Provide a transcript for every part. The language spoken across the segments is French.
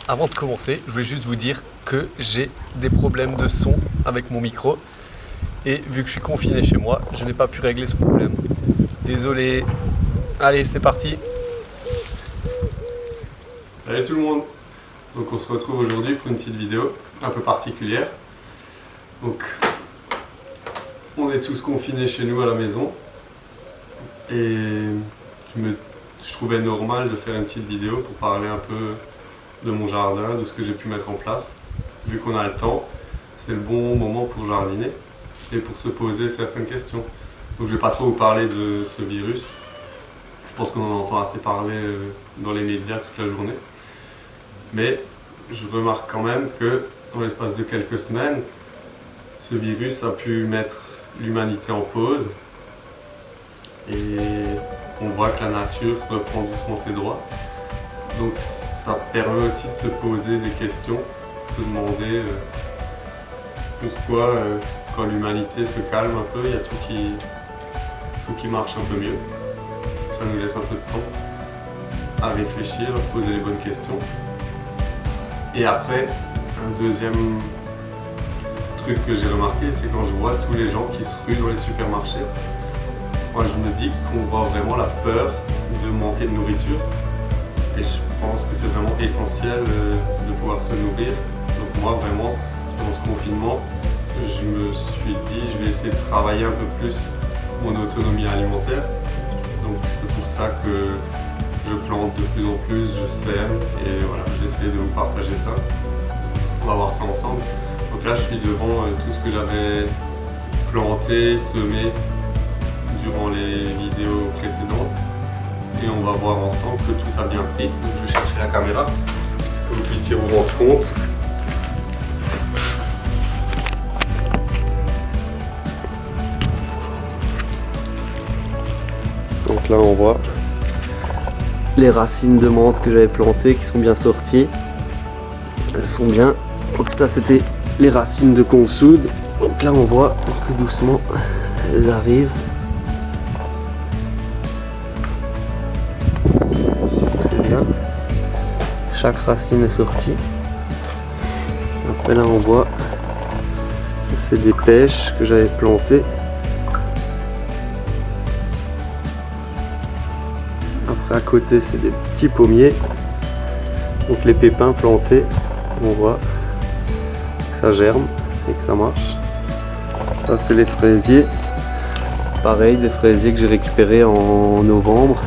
avant de commencer, je voulais juste vous dire que j'ai des problèmes de son avec mon micro. Et vu que je suis confiné chez moi, je n'ai pas pu régler ce problème. Désolé. Allez, c'est parti. Salut tout le monde. Donc on se retrouve aujourd'hui pour une petite vidéo un peu particulière. Donc on est tous confinés chez nous à la maison. Et je trouvais normal de faire une petite vidéo pour parler un peu de mon jardin, de ce que j'ai pu mettre en place. Vu qu'on a le temps, c'est le bon moment pour jardiner et pour se poser certaines questions. Donc je ne vais pas trop vous parler de ce virus. Je pense qu'on en entend assez parler dans les médias toute la journée. Mais je remarque quand même que dans l'espace de quelques semaines, ce virus a pu mettre l'humanité en pause. Et on voit que la nature reprend doucement ses droits. Donc ça permet aussi de se poser des questions, se demander pourquoi quand l'humanité se calme un peu, il y a tout qui marche un peu mieux. Ça nous laisse un peu de temps à réfléchir, à se poser les bonnes questions. Et après, un deuxième truc que j'ai remarqué, c'est quand je vois tous les gens qui se ruent dans les supermarchés. Moi, je me dis qu'on voit vraiment la peur de manquer de nourriture. Et je pense que c'est vraiment essentiel de pouvoir se nourrir. Donc moi, vraiment, dans ce confinement, je me suis dit, je vais essayer de travailler un peu plus mon autonomie alimentaire. Donc c'est pour ça que je plante de plus en plus, je sème. Et voilà, j'essaie de vous partager ça. On va voir ça ensemble. Donc là, je suis devant tout ce que j'avais planté, semé durant les vidéos précédentes et on va voir ensemble que tout a bien pris. Donc je vais chercher la caméra pour que vous puissiez vous rendre compte. Donc là on voit les racines de menthe que j'avais plantées qui sont bien sorties. Elles sont bien. Donc ça c'était les racines de consoude. Donc là on voit que doucement elles arrivent. Chaque racine est sortie. Après là on voit c'est des pêches que j'avais plantées. Après à côté c'est des petits pommiers. Donc les pépins plantés, on voit que ça germe et que ça marche. Ça c'est les fraisiers. Pareil, des fraisiers que j'ai récupérés en novembre.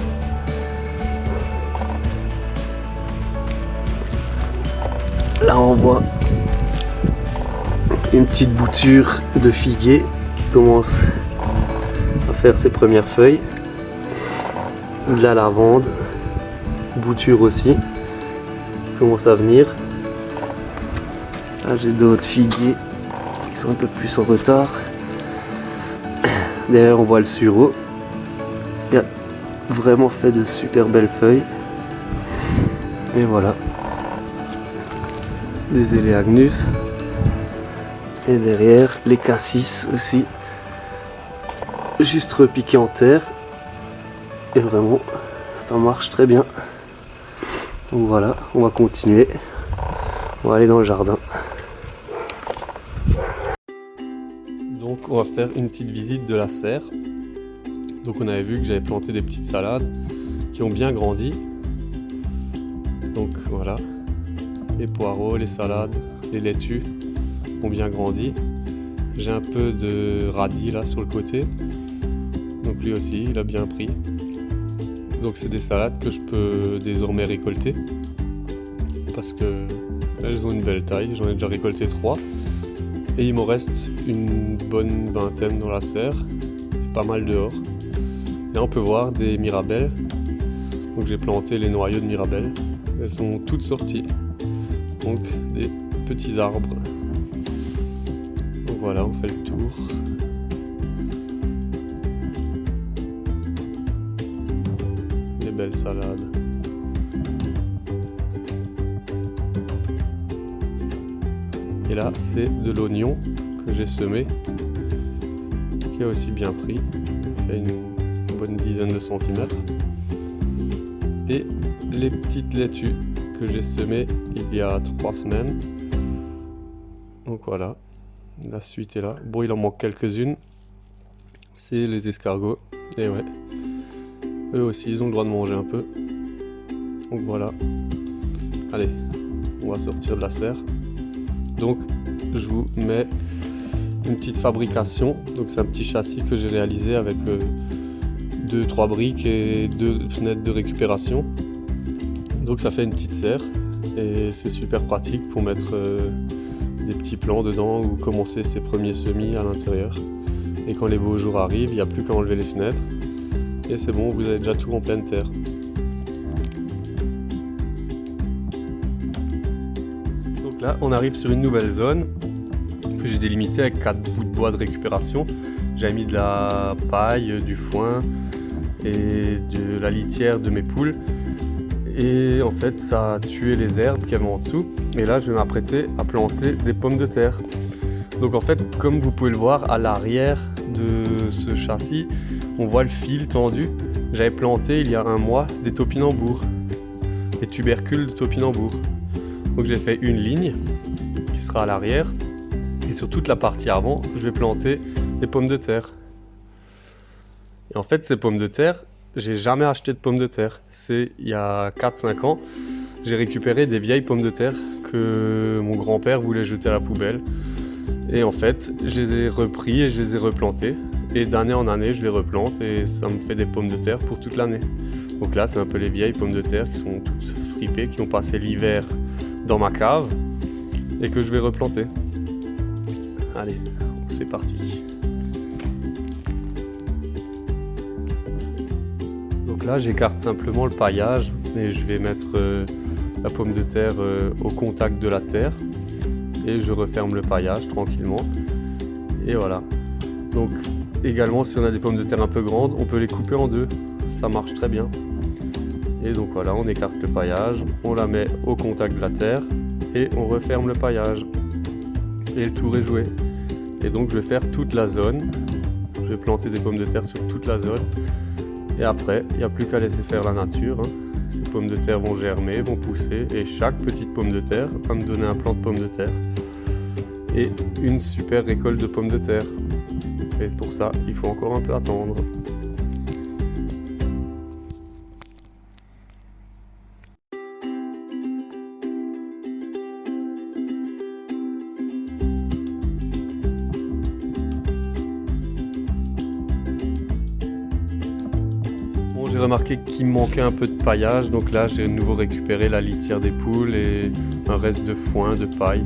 Là on voit une petite bouture de figuier qui commence à faire ses premières feuilles. De la lavande, bouture aussi, qui commence à venir. Là j'ai d'autres figuiers qui sont un peu plus en retard. Derrière on voit le sureau. Il a vraiment fait de super belles feuilles. Et voilà. Des Eleagnus et derrière les cassis aussi juste repiqués en terre et vraiment ça marche très bien. Donc voilà, on va continuer, on va aller dans le jardin. Donc on va faire une petite visite de la serre. Donc on avait vu que j'avais planté des petites salades qui ont bien grandi. Donc voilà, les poireaux, les salades, les laitues ont bien grandi. J'ai un peu de radis là sur le côté. Donc lui aussi, il a bien pris. Donc c'est des salades que je peux désormais récolter. Parce que elles ont une belle taille. J'en ai déjà récolté 3. Et il m'en reste une bonne vingtaine dans la serre. Et pas mal dehors. Là on peut voir des mirabelles. Donc j'ai planté les noyaux de mirabelles. Elles sont toutes sorties. Donc des petits arbres. Donc voilà, on fait le tour. Des belles salades. Et là, c'est de l'oignon que j'ai semé, qui a aussi bien pris. Il fait une bonne dizaine de centimètres. Et les petites laitues que que j'ai semé il y a 3 semaines. Donc voilà, la suite est là. Bon, il en manque quelques-unes. C'est les escargots. Et ouais, eux aussi, ils ont le droit de manger un peu. Donc voilà. Allez, on va sortir de la serre. Donc, je vous mets une petite fabrication. Donc c'est un petit châssis que j'ai réalisé avec 2-3 briques et 2 fenêtres de récupération. Donc ça fait une petite serre et c'est super pratique pour mettre des petits plants dedans ou commencer ses premiers semis à l'intérieur. Et quand les beaux jours arrivent, il n'y a plus qu'à enlever les fenêtres et c'est bon, vous avez déjà tout en pleine terre. Donc là, on arrive sur une nouvelle zone que j'ai délimitée avec 4 bouts de bois de récupération. J'ai mis de la paille, du foin et de la litière de mes poules. Et en fait, ça a tué les herbes qu'il y avait en dessous. Et là, je vais m'apprêter à planter des pommes de terre. Donc en fait, comme vous pouvez le voir, à l'arrière de ce châssis, on voit le fil tendu. J'avais planté il y a un mois des topinambours, des tubercules de topinambours. Donc j'ai fait une ligne qui sera à l'arrière. Et sur toute la partie avant, je vais planter des pommes de terre. Et en fait, ces pommes de terre, j'ai jamais acheté de pommes de terre. C'est il y a 4-5 ans, j'ai récupéré des vieilles pommes de terre que mon grand-père voulait jeter à la poubelle. Et en fait, je les ai repris et je les ai replantés. Et d'année en année, je les replante et ça me fait des pommes de terre pour toute l'année. Donc là, c'est un peu les vieilles pommes de terre qui sont toutes fripées, qui ont passé l'hiver dans ma cave et que je vais replanter. Allez, c'est parti. Donc là, j'écarte simplement le paillage et je vais mettre la pomme de terre au contact de la terre et je referme le paillage tranquillement. Et voilà. Donc également, si on a des pommes de terre un peu grandes, on peut les couper en deux. Ça marche très bien. Et donc voilà, on écarte le paillage, on la met au contact de la terre et on referme le paillage. Et le tour est joué. Et donc je vais faire toute la zone. Je vais planter des pommes de terre sur toute la zone. Et après, il n'y a plus qu'à laisser faire la nature. Ces pommes de terre vont germer, vont pousser. Et chaque petite pomme de terre va me donner un plant de pommes de terre. Et une super récolte de pommes de terre. Et pour ça, il faut encore un peu attendre. J'ai remarqué qu'il me manquait un peu de paillage, donc là j'ai de nouveau récupéré la litière des poules et un reste de foin, de paille.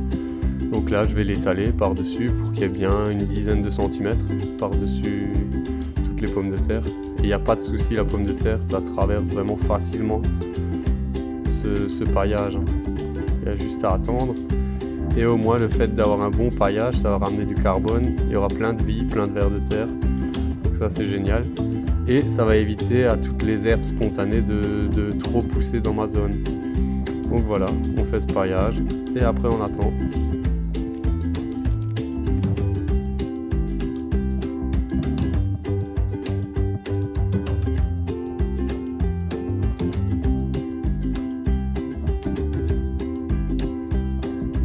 Donc là je vais l'étaler par-dessus pour qu'il y ait bien une dizaine de centimètres par-dessus toutes les pommes de terre. Et il n'y a pas de souci, la pomme de terre, ça traverse vraiment facilement ce paillage. Il y a juste à attendre. Et au moins le fait d'avoir un bon paillage, ça va ramener du carbone, il y aura plein de vie, plein de vers de terre. Donc ça c'est génial. Et ça va éviter à toutes les herbes spontanées de trop pousser dans ma zone. Donc voilà, on fait ce paillage et après on attend.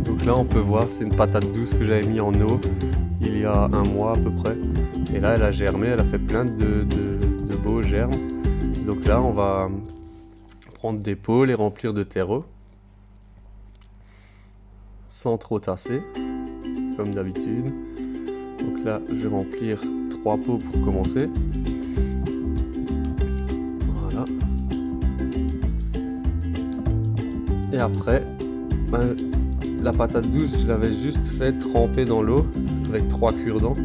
Donc là on peut voir, c'est une patate douce que j'avais mis en eau il y a un mois à peu près. Et là elle a germé, elle a fait plein de beaux germes. Donc là on va prendre des pots, les remplir de terreau sans trop tasser comme d'habitude. Donc là je vais remplir 3 pots pour commencer. Voilà. Et après la patate douce je l'avais juste fait tremper dans l'eau avec 3 cure-dents.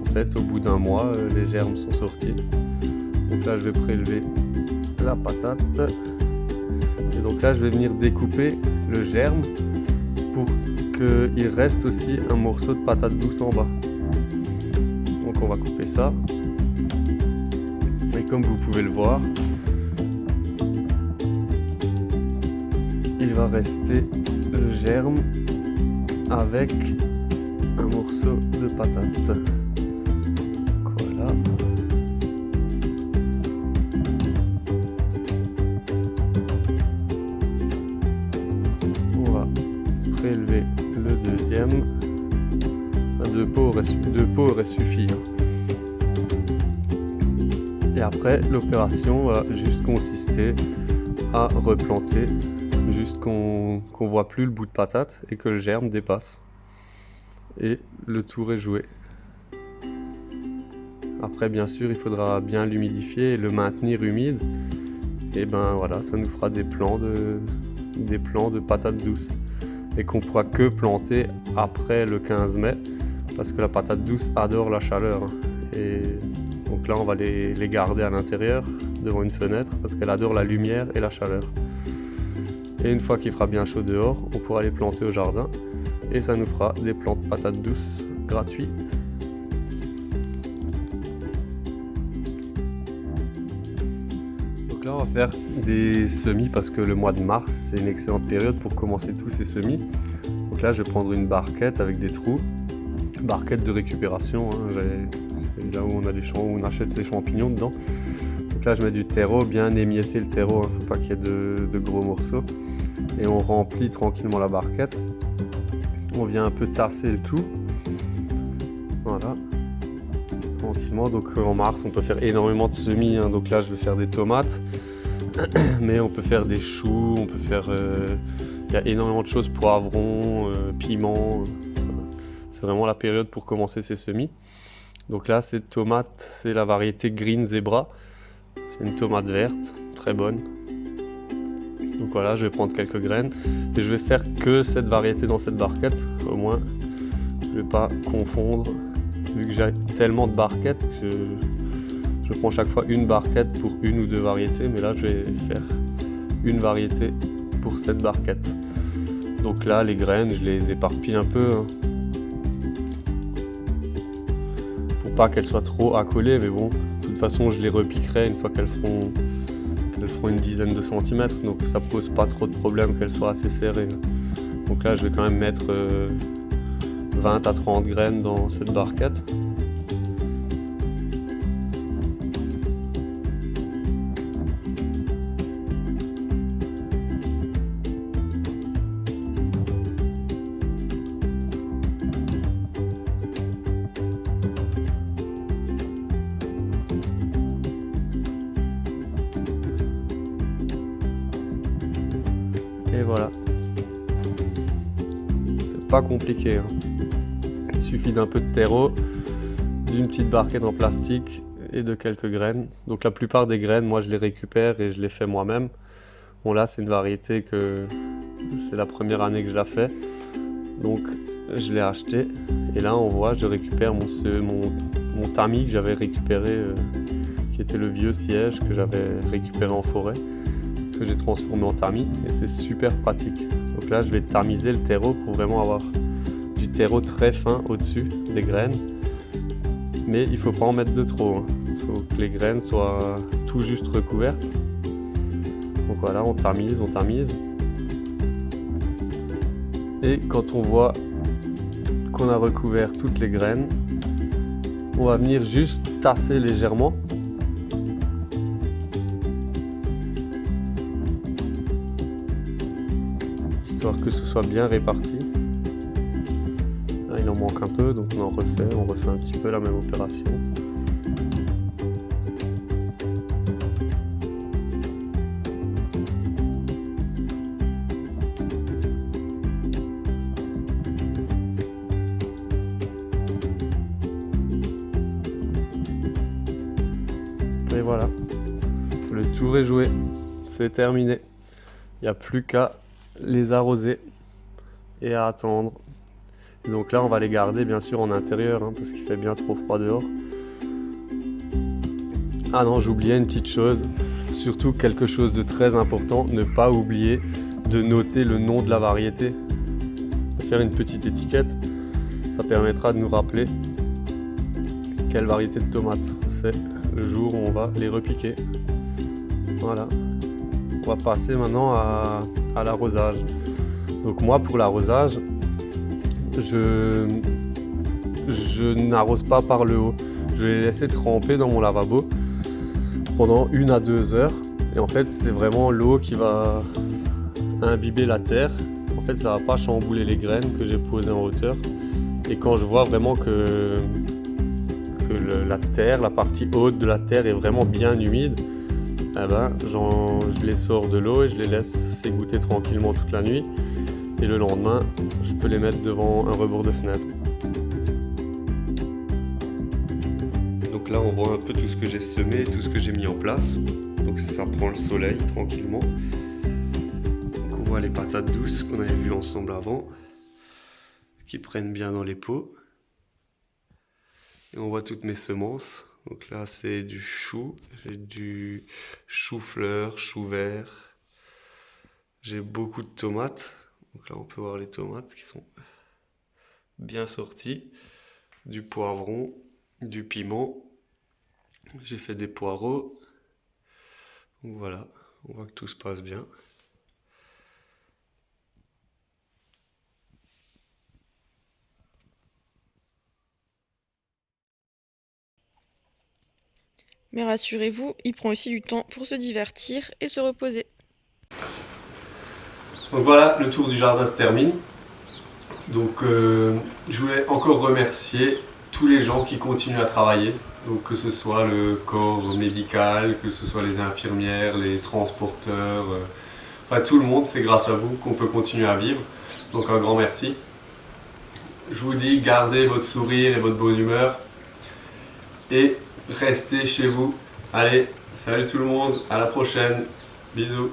En fait, au bout d'un mois, les germes sont sortis. Donc là, je vais prélever la patate. Et donc là, je vais venir découper le germe pour qu'il reste aussi un morceau de patate douce en bas. Donc on va couper ça. Et comme vous pouvez le voir, il va rester le germe avec un morceau de patate. même. 2 pots auraient suffi. Et après, l'opération va juste consister à replanter, juste qu'on voit plus le bout de patate et que le germe dépasse. Et le tour est joué. Après, bien sûr, il faudra bien l'humidifier et le maintenir humide. Et ben voilà, ça nous fera des plants de patates douces. Et qu'on pourra que planter après le 15 mai. Parce que la patate douce adore la chaleur. Et donc là, on va les garder à l'intérieur, devant une fenêtre, parce qu'elle adore la lumière et la chaleur. Et une fois qu'il fera bien chaud dehors, on pourra les planter au jardin. Et ça nous fera des plants de patates douces gratuits. Donc là, on va faire des semis, parce que le mois de mars, c'est une excellente période pour commencer tous ces semis. Donc là, je vais prendre une barquette avec des trous. Barquette de récupération, là où on a des champs, où on achète ses champignons dedans. Donc là je mets du terreau, bien émietter le terreau, faut pas qu'il y ait de gros morceaux. Et on remplit tranquillement la barquette. On vient un peu tasser le tout. Voilà. Tranquillement, donc en mars on peut faire énormément de semis, donc là je vais faire des tomates. Mais on peut faire des choux, on peut faire... il y a énormément de choses, poivrons, piments... C'est vraiment la période pour commencer ces semis. Donc là, cette tomate, c'est la variété Green Zebra. C'est une tomate verte, très bonne. Donc voilà, je vais prendre quelques graines. Et je vais faire que cette variété dans cette barquette. Au moins, je ne vais pas confondre. Vu que j'ai tellement de barquettes, que je prends chaque fois une barquette pour une ou deux variétés. Mais là, je vais faire une variété pour cette barquette. Donc là, les graines, je les éparpille un peu. Pas qu'elles soient trop accolées, mais bon, de toute façon je les repiquerai une fois qu'elles feront une dizaine de centimètres, donc ça pose pas trop de problème qu'elles soient assez serrées. Donc là je vais quand même mettre 20 à 30 graines dans cette barquette. Et voilà, c'est pas compliqué, Il suffit d'un peu de terreau, d'une petite barquette en plastique et de quelques graines. Donc la plupart des graines, moi je les récupère et je les fais moi-même. Bon là c'est une variété que c'est la première année que je la fais, donc je l'ai acheté. Et là on voit, je récupère mon tamis que j'avais récupéré, qui était le vieux siège que j'avais récupéré en forêt, que j'ai transformé en tamis, et c'est super pratique. Donc là je vais tamiser le terreau pour vraiment avoir du terreau très fin au-dessus des graines, mais il ne faut pas en mettre de trop, Il faut que les graines soient tout juste recouvertes. Donc voilà, on tamise, et quand on voit qu'on a recouvert toutes les graines, on va venir juste tasser légèrement. Que ce soit bien réparti. Là, il en manque un peu, donc on refait un petit peu la même opération. Et voilà, le tour est joué, c'est terminé. Il n'y a plus qu'à les arroser et à attendre. Et donc là on va les garder bien sûr en intérieur, parce qu'il fait bien trop froid dehors. Ah non, j'oubliais une petite chose, surtout quelque chose de très important, ne pas oublier de noter le nom de la variété, faire une petite étiquette, ça permettra de nous rappeler quelle variété de tomates c'est le jour où on va les repiquer. Voilà, on va passer maintenant à l'arrosage. Donc moi pour l'arrosage, je n'arrose pas par le haut. Je vais les laisser tremper dans mon lavabo pendant 1 à 2 heures. Et en fait c'est vraiment l'eau qui va imbiber la terre. En fait ça va pas chambouler les graines que j'ai posées en hauteur. Et quand je vois vraiment que la terre, la partie haute de la terre est vraiment bien humide, eh ben, je les sors de l'eau et je les laisse s'égoutter tranquillement toute la nuit. Et le lendemain, je peux les mettre devant un rebord de fenêtre. Donc là, on voit un peu tout ce que j'ai semé, tout ce que j'ai mis en place. Donc ça prend le soleil tranquillement. Donc on voit les patates douces qu'on avait vues ensemble avant, qui prennent bien dans les pots. Et on voit toutes mes semences. Donc là, c'est du chou, j'ai du chou-fleur, chou vert. J'ai beaucoup de tomates. Donc là, on peut voir les tomates qui sont bien sorties. Du poivron, du piment. J'ai fait des poireaux. Donc voilà, on voit que tout se passe bien. Mais rassurez-vous, il prend aussi du temps pour se divertir et se reposer. Donc voilà, le tour du jardin se termine. Donc je voulais encore remercier tous les gens qui continuent à travailler. Donc que ce soit le corps médical, que ce soit les infirmières, les transporteurs, enfin tout le monde, c'est grâce à vous qu'on peut continuer à vivre. Donc un grand merci. Je vous dis, gardez votre sourire et votre bonne humeur. Et restez chez vous. Allez, salut tout le monde, à la prochaine. Bisous.